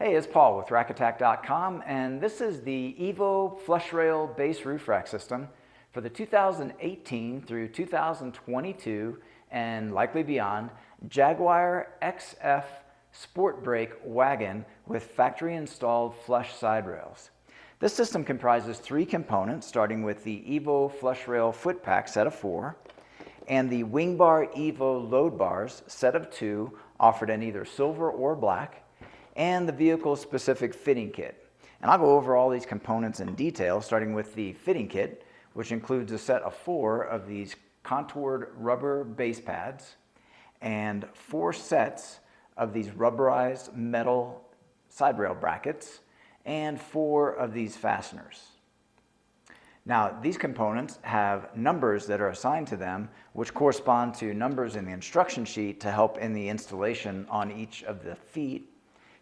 Hey, it's Paul with rackattack.com, and this is the Evo Flush Rail Base Roof Rack System for the 2018 through 2022 and likely beyond Jaguar XF Sportbrake Wagon with factory installed flush side rails. This system comprises three components, starting with the Evo Flush Rail Foot Pack set of 4 and the WingBar Evo Load Bars set of 2 offered in either silver or black, and the vehicle-specific fitting kit. And I'll go over all these components in detail, starting with the fitting kit, which includes a set of 4 of these contoured rubber base pads and 4 sets of these rubberized metal side rail brackets and 4 of these fasteners. Now, these components have numbers that are assigned to them, which correspond to numbers in the instruction sheet to help in the installation on each of the feet.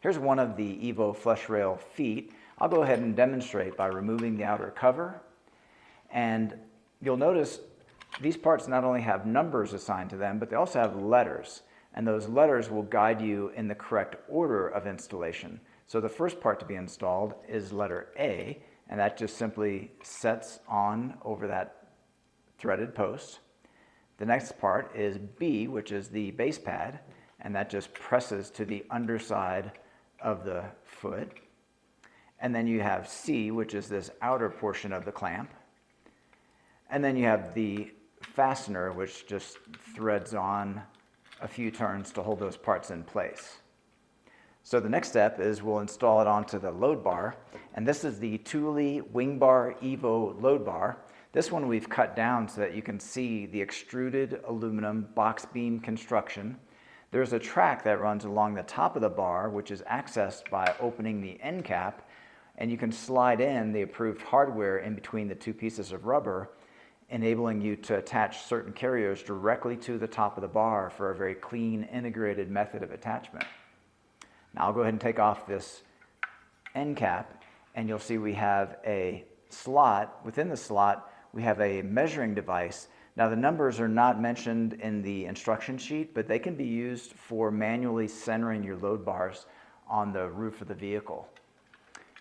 Here's one of the Evo Flush Rail feet. I'll go ahead and demonstrate by removing the outer cover. And you'll notice these parts not only have numbers assigned to them, but they also have letters. And those letters will guide you in the correct order of installation. So the first part to be installed is letter A, and that just simply sets on over that threaded post. The next part is B, which is the base pad, and that just presses to the underside of the foot. And then you have C, which is this outer portion of the clamp. And then you have the fastener, which just threads on a few turns to hold those parts in place. So the next step is we'll install it onto the load bar, and this is the Thule WingBar Evo load bar. This one we've cut down so that you can see the extruded aluminum box beam construction. There's a track that runs along the top of the bar, which is accessed by opening the end cap, and you can slide in the approved hardware in between the 2 pieces of rubber, enabling you to attach certain carriers directly to the top of the bar for a very clean, integrated method of attachment. Now I'll go ahead and take off this end cap, and you'll see we have a slot. Within the slot, we have a measuring device. Now the numbers are not mentioned in the instruction sheet, but they can be used for manually centering your load bars on the roof of the vehicle.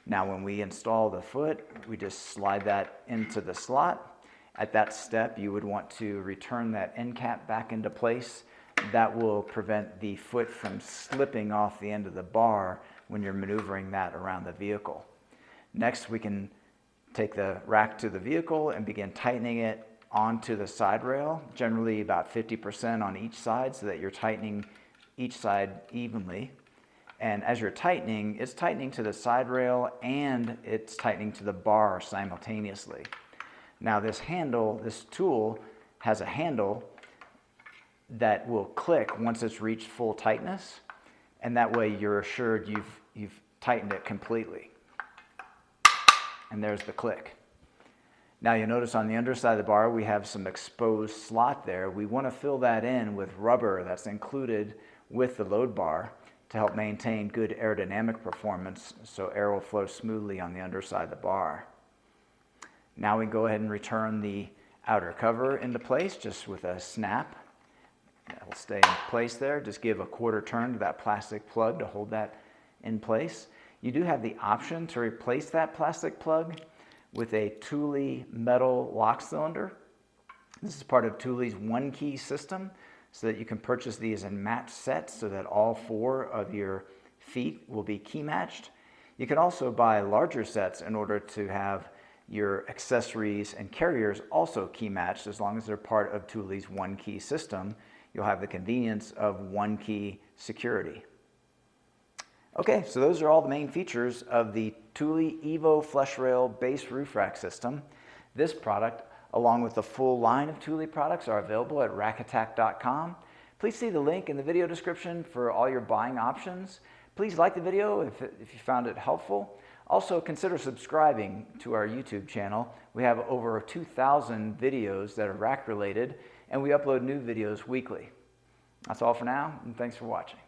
Now when we install the foot, we just slide that into the slot. At that step, you would want to return that end cap back into place. That will prevent the foot from slipping off the end of the bar when you're maneuvering that around the vehicle. Next, we can take the rack to the vehicle and begin tightening it onto the side rail, generally about 50% on each side, so that you're tightening each side evenly. And as you're tightening, it's tightening to the side rail and it's tightening to the bar simultaneously. Now this handle, this tool has a handle that will click once it's reached full tightness, and that way you're assured you've tightened it completely. And there's the click. Now you'll notice on the underside of the bar we have some exposed slot there. We want to fill that in with rubber that's included with the load bar to help maintain good aerodynamic performance so air will flow smoothly on the underside of the bar. Now we go ahead and return the outer cover into place just with a snap. That will stay in place there. Just give a quarter turn to that plastic plug to hold that in place. You do have the option to replace that plastic plug with a Thule metal lock cylinder. This is part of Thule's one-key system, so that you can purchase these in matched sets so that all 4 of your feet will be key matched. You can also buy larger sets in order to have your accessories and carriers also key matched. As long as they're part of Thule's one-key system, you'll have the convenience of one-key security. Okay, so those are all the main features of the Thule Evo Flush Rail Base Roof Rack System. This product, along with the full line of Thule products, are available at rackattack.com. Please see the link in the video description for all your buying options. Please like the video if you found it helpful. Also, consider subscribing to our YouTube channel. We have over 2,000 videos that are rack related, and we upload new videos weekly. That's all for now, and thanks for watching.